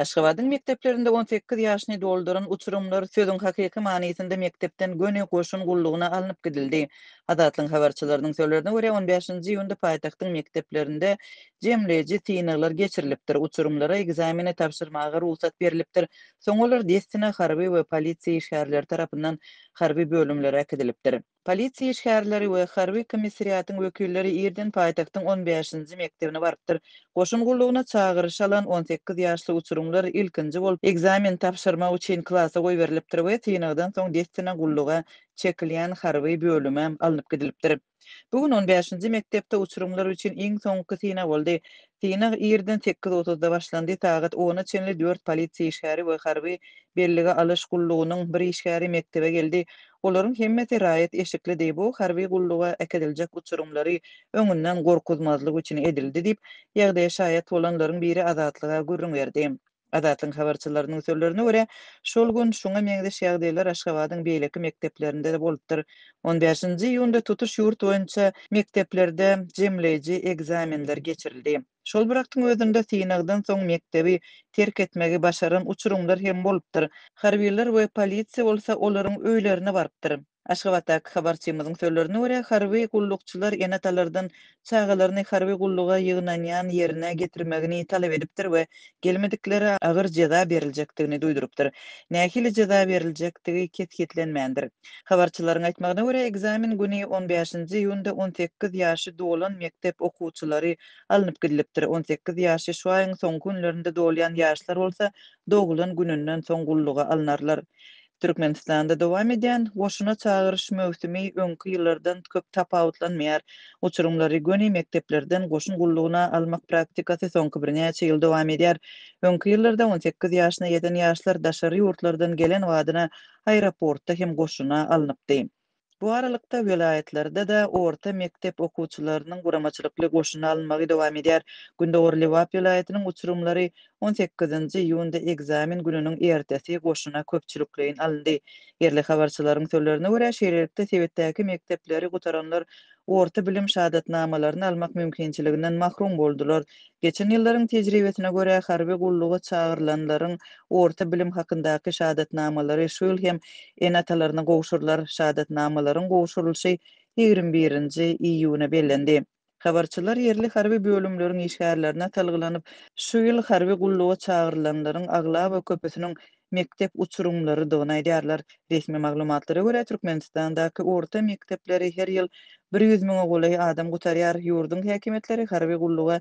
Aşgabatyň mekdeplerinde 18 ýaşyny dolduran uçurumlar sözüň hakyky manysynda mektepden göne goşun gullugyna alınıp gidildi. Adatlyň habarçylarynyň sözlerine görä 15-nji iýunda paýtagtyň mekdeplerinde jemleýici synaglar geçirilipdir. Uçurumlara egzamini tapşyrmagy ruhsat berilipdir. Soň olar destine harby we polisiýa işgärleri tarapyndan harby bölümlere ekidilipdir. Polisiýa işgärleri we harby komissariýatyň wekilleri ýerden paýtagtyň 15-nji mektebine barypdyr. Goşun gullugyna çagyryş alan 18 ýaşly uçurumlar ilkinji bolup egzamin tapşyrmak üçin klasa goýberilipdir we synagdan soň destine gulluga çekilýän harby bölüme alınıp gidilipdir. Bugün 15-nji mektepde uçurumlar üçin iň soňky syna boldy. Synag ýerden 8:30-da başlandy. Tagat 10-a çenli 4 polisiýa işgäri we harby bellige alyş gullugynyň bir işgäri mektebe geldi. Olaryň hemmeti raýat eşikli diýip bu harby gulluga ekediljek uçurumlary öňünden gorkuzmazlyk üçin edildi diýip ýagdaýa şaýat bolanlaryň biri Adatlyga gürrüň berdi. Adatlyň habarçylarynyň sözlerine görä, şol gün şuňa meňzeş ýagdaýlar Aşgabatyň beýleki mekteplerinde de bolupdyr. 15-nji iýunda tutuş ýurt boýunça mekteplerde jemleýici egzamenler geçirildi. Şol biraktyň özünde synagdan soň mektebi terk etmegi başaran uçurumlar hem bolupdyr. Harbiler we polisiýa bolsa olaryň öýlerine barypdyr. Aşgabatdaky habarçymyzyň sözlerine görä, harby gullukçylar enatalardan çagalaryny harby gulluga ýygnanýan ýerine getirmegini talap edipdir we gelmedikleri agyr jeza beriljekdigini duýdurypdyr. Nähili jeza beriljekdigi ketlenmändir. Habarçylaryň aýtmagyna görä, egzamin güni 15-nji iýunda 18 ýaşy dolan mektep okuwçylary alınıp gidilipdir. 18 ýaşy şu aýyň soňky günlerinde dolýan ýaşlar bolsa, dogulan gününden soň gulluga alınarlar. Türkmenistanda dowam edýän goşuna çagyryş mövsümi öňki ýyllardan köp tapawutlanmaýar. Uçurumlary göni mekteplerden goşun gullugyna almak praktikasy soňky birnäçe ýyl dowam edýär. Öňki ýyllarda 18 ýaşyna ýeten ýaşlar daşary ýurtlardan gelen wadyna aeroportda hem goşuna alınıpdy. Bu aralykda welaýetlerde de orta mektep okuwçylarynyň guramaçylykly goşuna alınmagy dowam edýär. Gündogorly-Wap welaýetiniň uçurumlary 18-nji iýunda egzamin gününiň ertesi goşuna köpçülikleýin alındy. Yerli habarçylaryň sözlerine görä, şeýlelikde sebetdäki mektepleri gutaranlar orta bilim şahadatnamalaryny almak mümkinçiliginden mahrum boldular. Geçen ýyllaryň tejribesine görä, harby gulluga çagyrlanlaryň orta bilim hakyndaky şahadatnamalary şu ýyl hem enatalaryna gowşurlar. Şahadatnamalaryň gowşurulşy 21-nji iýuna bellendi. Habarçylar yerli harby bölümleriň işgärlerine talgylanyp, şu ýyl harby gulluga çagyrlanlaryň agla we köpüsiniň mektep uçurumlary dygyny aýdýarlar. Resmi maglumatlara görä, Türkmenistandaky orta mektepleri her ýyl 100 000 gulaý adam gutarýar. Ýurdun häkimetleri harby gulluga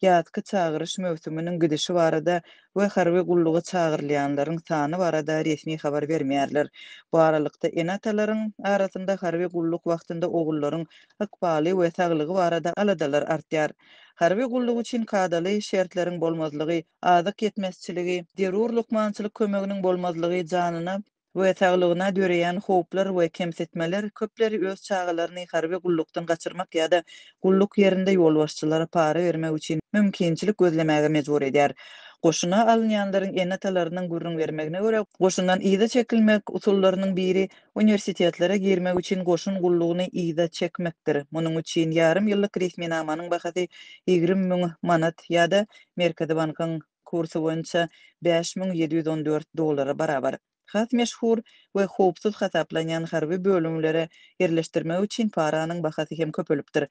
ýatky çagyryş mövsüminiň gidişi barada we harby gulluga çagyrylýanlaryň sany barada resmi habar bermeýärler. Bu aralykda enatalaryň arasynda harby gulluk wagtynda ogullaryň ykbaly we saglygy barada aladalar artýar. Harby gulluk üçin kadaly şertleriň bolmazlygy, azyk yetmezçiligi, derur lukmançylyk kömeginiň bolmazlygy janyna we saglygyna döreýän howplar we kemsetmeler köpleri öz çagalaryny harby gullukdan gaçyrmak ýa-da gulluk ýerinde ýolbaşçylara para bermek üçin mümkinçilik gözlemäge mejbur edýär. Goşuna alınýanlaryň enatalarynyň gürrüň bermegine görä, goşundan ýyda çekilmek usullarynyň biri universitetlere girmek üçin goşun gullugyny ýyda çekmekdir. Munyň üçin ýarym ýyllyk resmi namanyň bahasy 20 000 manat ýa-da Merkezi bankyň kursy boýunça $5714 barabar. Has meşhur we howpsuz hasaplanýan harby bölümlere yerleşdirmek üçin paranyň bahasy hem köpelipdir.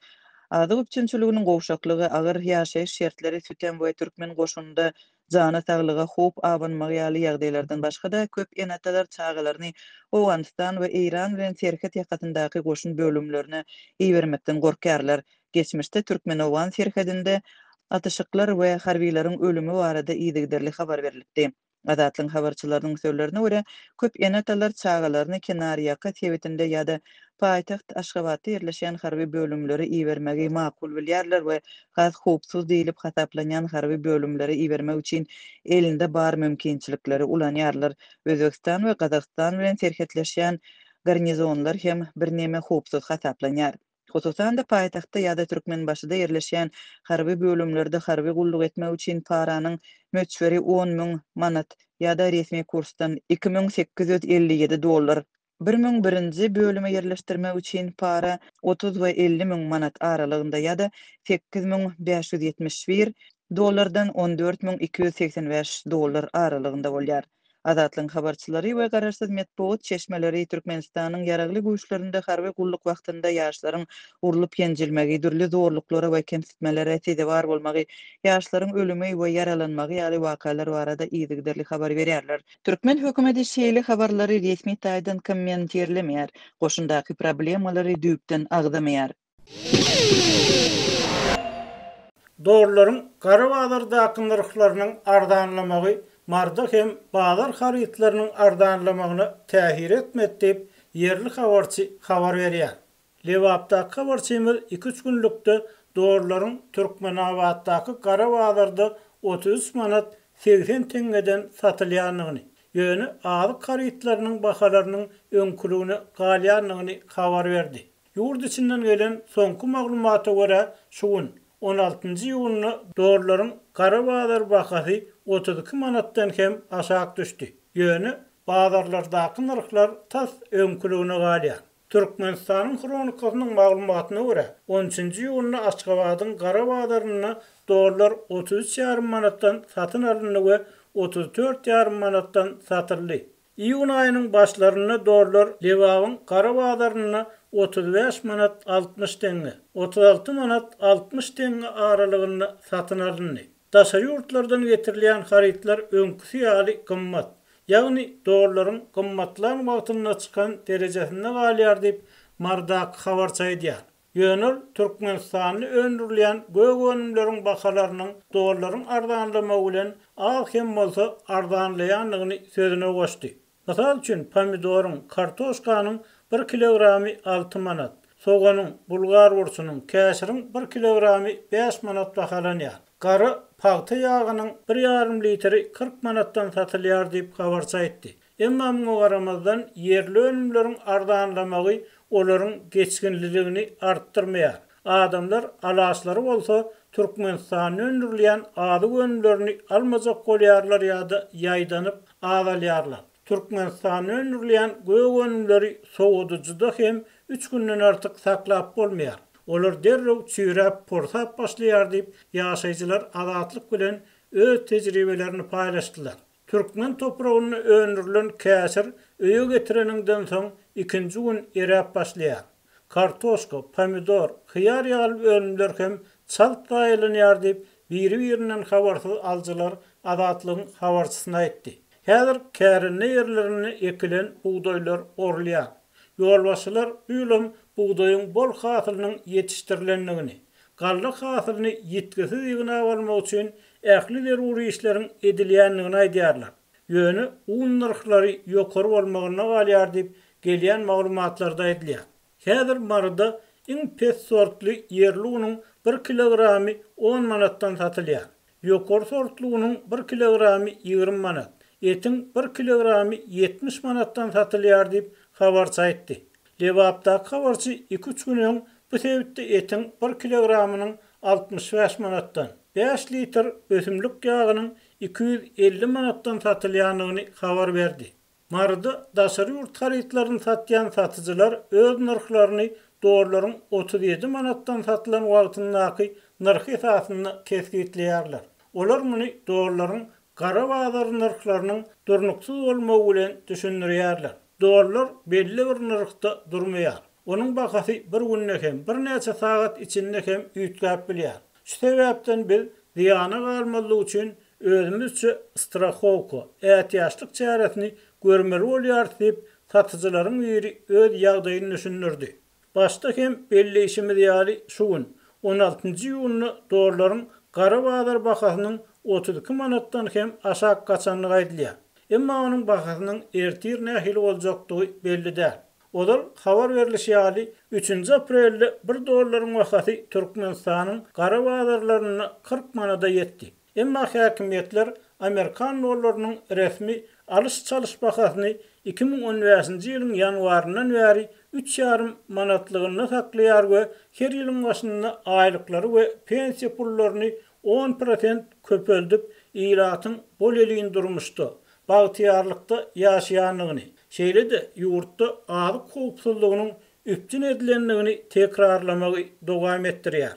Azyk üçinçiliginiň gowşaklygy, agyr ýaşaýyş şertleri süten we türkmen goşununda jana saglyga howp abanmagy ýaly ýagdaýlardan başga da köp enatalar çagalaryny Owganistan we Iran bilen serhet ýakatyndaky goşun bölümlerine iýermekden gorkarlar. Geçmişde Türkmen-Owan serhedinde atyşyklar we harbiýlaryň ölümi barada ýygyderli habar berilipdi. Adatlyň habarçylarynyň sözlerine görä, köp enatalar çagalaryny kenarýaka sebetinde ýa-da paýtaxt Aşgabatda ýerleşen harby bölümleri iýermegi makul bilýärler we has howpsuz diýilip hasaplanýan harby bölümleri iýermek üçin elinde bar mümkinçilikleri ulanýarlar. Özbegistan we Gazakystan bilen serhetleşýän garnizonlar hem birneme howpsuz hasaplanýar. Hususan da paýtagtda ýa-da Türkmenbaşyda ýerleşýän harby bölümlerde harby gulluk etmek üçin paranyň möçberi 10 000 manat ýa-da resmi kursdan $2857 1001-nji bölüme yerleşdirmek üçin para 30 we 50 000 manat aralygynda ýa-da 8571 dollardan $14.285 aralygynda bolýar. Azatlyň habarçylary we gararsız medeniýet çeşmeleri Türkmenistanyň ýaragly güýçlerinde harby gulluk wagtynda ýaşlaryň urulyp ýenjilmegi, dürli zorluklara we kemsitmelere tedewar bolmagy, ýaşlaryň ölümi we ýaralanmagy ýaly wakalar barada ýygyderli habar berýärler. Türkmen hökümeti şeýle habarlary resmi taýdan kommentirlemeýär, goşundaky problemalary düýpden agdamaýar. Doğruların Qarabağlar'da akınlarıqlarının ardanlamağı, marda hem bağlar haritlarının ardanlamağını tehir etmet deyip yerli habarçı habar veriyor. Levap'ta habarçımız 2-3 günlükte doğruların Türkmenabat'taki Qarabağlar'da 33 manat 80 tengeden satılyanlığını, yönü ağlık haritlarının bakalarının önkülüğünü galyanlığını habar verdi. Yurt içinden gelen sonku maglumata göre şuun 16. ýylyny doğruların Qarabağlar bakasy 32 manatdan hem aşağı düştü. Ýöne bazarlardaky narxlar tas öňkülügine galýar. Türkmenistanyň kronikasynyň maglumatyna görä 13-nji ýylyny Aşgabatyň Qarabağlaryna doğrular 33,5 manatdan satyn alyndy we 34,5 manatdan satyldy. İýun aýynyň başlaryna doğrular Lewagyň Qarabağlaryna 35 manat 60 tenge, 36 manat 60 tenge aralygynda satyn alyndy. Daşary ýurtlardan getirilýän haritlar öňküsi ýaly gymmat. Ýagny doğruların gymmatlaryň wagtyna çykan derejesinde galýar diýip mardak habarçy edýär. Ýönül Türkmenistanyny öndürilýän gög önümleriň bahalarynyň doğruların ardanlamagy bilen az hem bolsa ardanlaýanlygyny sözüne goşdy. Mysal üçin pomidorun, kartoşkanyň 1 kilogramy 6 manat, soğanın, bulgar ursunyň, käşiriň 1 kilogramy 5 manat bahalanýar. Gary paýta ýagynyň 1,5 litri 40 manatdan satylýar diýip habarçy etdi. Emma muňa garamazdan yerli önümleriň ardanlamagy olaryň geçkinliligini artdyrmaýar. Adamlar alaşlary bolsa Türkmenistanyň öndürilýän ady önümlerini almajak bolýarlar ýa-da ýaýdanyp agdalýarlar. Türkmenistanyň öndürilýän gög önümleri soğuducuda hem 3 günden artık saklap bolmaýar. Olar derrew çüýräp porsap başlaýar diýip ýaşaýjylar azatlyk bilen öz tejribelerini paýlaşdylar. Türkmen topragyny öndürilen käsir öýe getireninden soň 2-nji gün eräp başlaýar. Kartoşka, pomidor, hyýar ýaly önümler hem çalt gaýlanýar diýip biri-birinden habarsyz aljylar azatlygyň habarçysyna etdi. Häzir kärinne ýerlerini ekilen buğdaýlar orulýar. Ýolbaşçylar ýylym buğdaýyň bol hasylynyň ýetişdirilendigini, gally hasylyny ýetkisiz ýygyna almak üçin ähli zeruri işleriň edilýändigini aýdýarlar. Ýöne un narxlary ýokary bolmagyna galýar diýip gelýän maglumatlarda aýdylýar. Häzir marada iň pes sortly yerli unyň 1 kilogramy 10 manatdan satylýar. Ýokary sortly unyň 1 kilogramy 20 manat. Etin 1 kilogramy 70 manatdan satylýar diýip habarçy etdi. Lewapda habarçy 2-3 günden bu sebäpde etin 1 kilogramynyň 65 manatdan, 5 litr ösümlik ýagynyň 250 manatdan satylýanlygyny habar berdi. Marada daşary ýurt haritlaryny satýan satyjylar öz narxlaryny doğruların 37 manatdan satılan wagtyndaky narhy esasyny kesgitleýärler. Olar muny doğruların Qarabağlar narxlarynyň durnuksuz bolmagy bilen düşündirýärler. Doğrular belli bir narxda durmaýar. Onuň bahasy bir günde hem bir näçe sagat içinde hem ýitgäp bilýär. Şu sebäpden biz ziýana galmalyk üçin özümizçe strahowka, ähtiýaçlyk çäresini görmeli bolýar diýip satyjylaryň biri öz ýagdaýyny düşündirdi. Başda hem belli işimiz ýaly şu gün 16-njy ýylyny doğruların Qarabağlar bakasynyň 32 manatdan hem aşağı kaçanlygy aýdylýar. Emma onuň bakasynyň ertir nähili boljakdygy belli däl. Olar habar berilýär 3-nji aprelde 1 dollaryň bahasy Türkmenistanyň Qarabağlarlaryna 40 manada ýetdi. Emma häkimetler Amerikan dollarynyň resmi alış çalış bahasyny 2015-nji ýylyň ýanwaryndan bäri 3,5 manatlygyny saklaýar we her ýylyň başynda aýlyklary we pensiýa pullaryny 10% köpeldip ýylatyň bolelygyny durmuşdy. Bagtyarlykda ýaşaýanlygyny, şeýle-de ýurtda azyk howpsuzlygynyň üpçün edilendigini tekrarlamagy dowam etdirýär.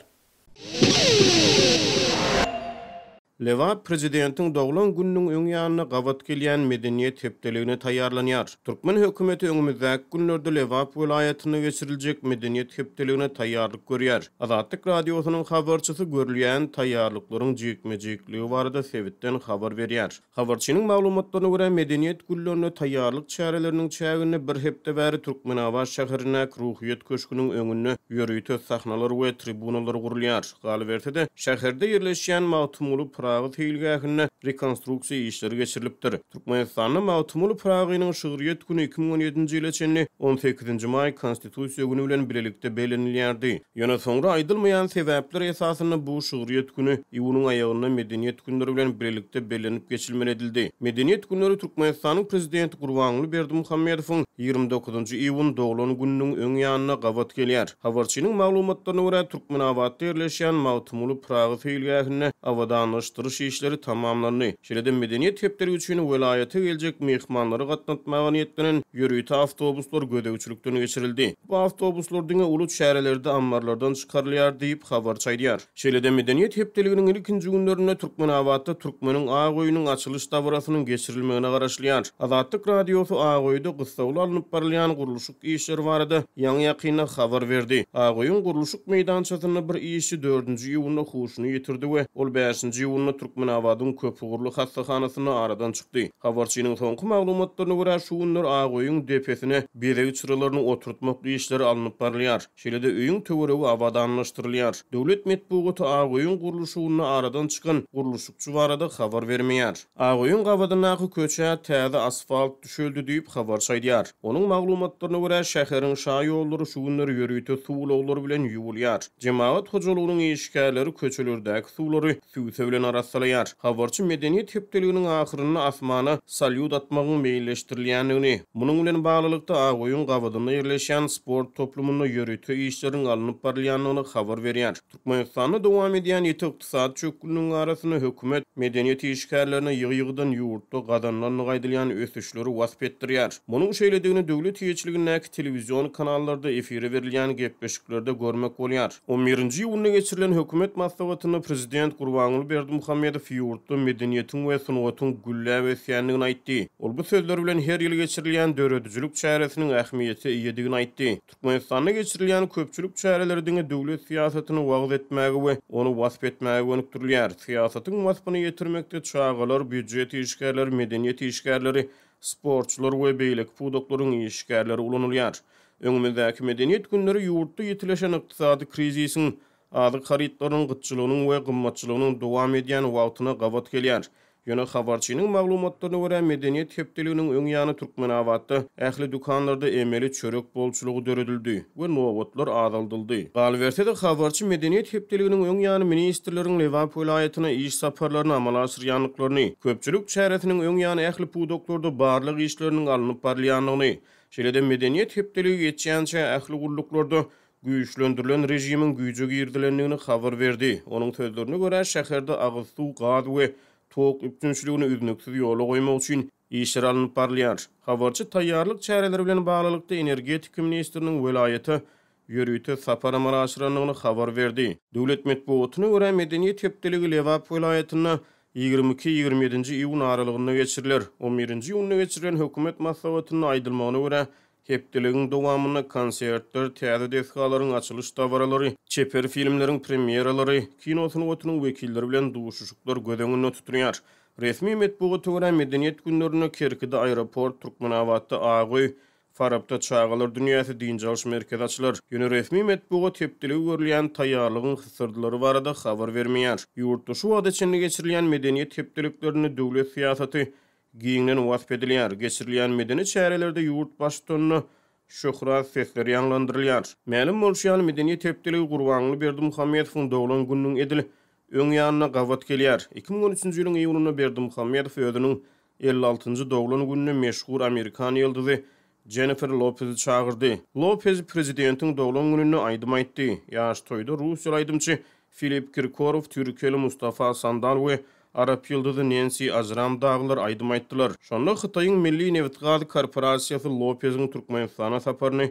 Leva prezidentin doglan günnüň öňýanyna gawat gelýän medeniýet hepdeligine taýýarlanýar. Türkmen hökümeti öňümüzdäki günlerde Lewap welaýatyna geçiriljek medeniýet hepdeligine taýýarlyk görýär. Azatlyk radiosynyň habarçysy görülýän taýýarlyklaryň jekmejekligi barada sebitden habar berýär. Habarçynyň maglumatlaryna görä medeniýet günlerine taýýarlyk çäreleriniň çägini bir hepde bäri Türkmenabad şäherine ruhyet köşküniň öňünde ýörüýte sahnalar we tribunalar gurulýar. Galbertede şäherde ýerleşýän Mawtumulu Prağı teýilgähine rekonstruksiýa işleri geçirilipdir. Türkmenistanyň Mawtumulu Pragynyň şygryýet güni 2017-nji ýyla çenli 18-nji may konstitusiýa güni bilen birlikde belenilýärdi. Ýöne soňra aýdylmaýan sebäpler esasyny bu şygryýet güni iwunyň aýagyna medeniýet günleri bilen birlikde belenip geçilmeli edildi. Medeniýet günleri Türkmenistanyň prezidenti Gurbanguly Berdimuhammedowyň 29-njy iwun doglan gününiň öňýanyna gawat gelýär. Habarçynyň maglumatlaryna görä Türkmenabadda ýerleşýän Mawtumulu Pragy teýilgähine awadanlaşdyryş işleri tamamlandy. Şeýle medeniýet hepderi üçin welaýata geljek mehmanlary gatnatmagy niýetlenen ýörüýte awtobuslar gödäwçilikden geçirildi. Bu awtobuslar diňe ulut şäherlerde ambarlardan çykarylýar diýip habar çaýdýar. Şeýle medeniýet hepdeliginiň ilkinji günlerinde Türkmenabadda Türkmeniň Agoýunyň açylış dawrasynyň geçirilmegine garaşlýar. Azatlyk radiosy Agoýda gysgaly alınıp barylýan guruluşyk işleri barada ýaňy ýakyna habar berdi. Agoýuň guruluşyk meýdançasyna bir işi 4-nji iwunda huşuny ýitirdi we ol 5-nji iwunda Türkmenabadyň köpügurly hastahanasyna aradan çykdy. Habarçynyň soňky maglumatlaryna görä şu günler Agoýuň depesine beregi çyralaryny oturtmak işleri alınıp barylýar. Şeýle de öýüň töweregi awadanlaşdyrylýar. Döwlet medeniýeti Agoýuň guruluşyny aradan çykan guruluşçy barada habar bermeýär. Agoýuň gawadynaky köçe täze asfalt düşüldi diýip habar çaýdýar. Onuň maglumatlaryna görä şäheriň şaý ýollary şu günler ýörüýte suwlawlary bilen ýuwulýar. Jemaat hojalygynyň işgärleri köçelerdäki suwlary süýse bilen arassalýar. Habarçy medeniýet hepdeliginiň ahyryny asmana salyut atmagyň meýilleşdirilýändigini, munyň bilen baglykda Agoýuň gawadyna ýerleşýän sport toplumyna ýörüýte işleriň alınıp barylýanlygyny habar berýär. Türkmenistanda dowam edýän ýetirksat çökgünüň arasyny hökümet medeniýet işgärlerini ýygy-ýygydan ýurtda gadanlaryny gaýdylýan ösüşleri wasp etdirýär. Munyň şeýledigini döwlet ýetirçiligindäki telewizion kanallarda efire berilýän gepleşiklerde görmek bolýar. 11-nji ýylyna geçirilen hökümet maslahatyny prezident Gurbanguly Berdimuhammedow ýurtda medeniýetiň we sunuwatyň güllä wesýänligini aýtdy. Ol bu sözler bilen her ýyl geçirilýän döredüjilik çäresiniň ähmiýeti ýedigini aýtdy. Türkmenistanda geçirilýän köpçülik çärelerdiňe döwlet siýasatyny wagt etmäge we onu wasp etmäge önükdirilýär. Siýasatyň waspyny ýetirmekde çağalar, büdjet işgärleri, medeniýet işgärleri, sportçular we beýlek pudoklaryň işgärleri ulanylýar. Öňümüzdäki medeniýet günleri ýurtda ýetileşen ykdysady krizisiň adyk haritlaryň gytçylygynyň we gymmatçylygynyň dowam edýän wagtyna gawat gelýär. Ýöne habarçynyň maglumatlaryna görä medeniýet hepdeliginiň öňýany Türkmenabadda ähli dukanlarda emeli çörek bolçulugy döredildi we nowatlar azaldyldy. Galbertede habarçy medeniýet hepdeliginiň öňýany ministrleriň Lewap welaýatyna iş saparlaryny amala aşyrýanlyklaryny, köpçülik çäresiniň öňýany ähli pudoklarda barlyk işleriniň alınıp barylýanlygyny, şeýle de medeniýet hepdeligi geçýänçe ähli gulluklarda güýçlendirilen rejimiň güýje girdilenligini habar berdi. Onuň sözlerine görä şäherde agyz suw, gaz we tok üpçünçiligini üznüksiz ýola goýmak üçin işler alınıp barylýar. Habarçy taýýarlyk çäreleri bilen baglykda energetik ministriniň welaýaty ýörüýte sapar amala aşyranlygyny habar berdi. Döwlet medeniýetyne görä medeniýet hepdeligi Lewap welaýatyna 22-27-nji iýun aralygynda geçirilir. 11-nji iýunda geçirilen hökümet maslahatynyň aýdylmagyna görä hepdeligiň dowamyna konsertler, teatr deskalaryň açylış dawaralary, çeper filmleriň premieralary, kino sunuwatynyň wekilleri bilen duşuşyklar gödeňinde tutulýar. Resmi medeniýete görä medeniýet günlerine Kerkide aeroport, Türkmenabadda Agoý, Farabda çağalar dünýäsi diňjalş merkezi açylar. Ýöne resmi medeniýet hepdeligi görülýän taýýarlygyň hysırdylary barada habar bermeýär. Ýurtda şu wagt içinde geçirilen medeniýet hepdeliklerini döwlet siýasaty giňden wasp edilýär. Geçirilýän medeni çärelerde ýurt başlygyny şöhrat sesleri ýanglandyrylýar. Ma'lum bolýan medeniýet hepdeligi Gurbanguly Berdimuhammedowyň doglan gününiň edil öňýanyna gawat gelýär. 2013-nji ýylyň iýunyna Berdimuhammedow özüniň 56-njy doglan gününe meşhur Amerikan ýyldyzy Jennifer Lopez'i çağırdı. Lopez prezidentiň doglan gününe aýdym aýtdy. Ýaş toýda Russiýa aýdymçy Filip Kirkorov, Türkiyeli Mustafa Sandal we Arap ýyldyzy Nancy Ajram daglar aýdym aýtdylar. Şonda Hytaýyň Milli Neftgaz korporasiýasy Lopez'iň Türkmenistana saparyny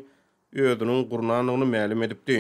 özüniň gurnanlygyny ma'lum edipdi.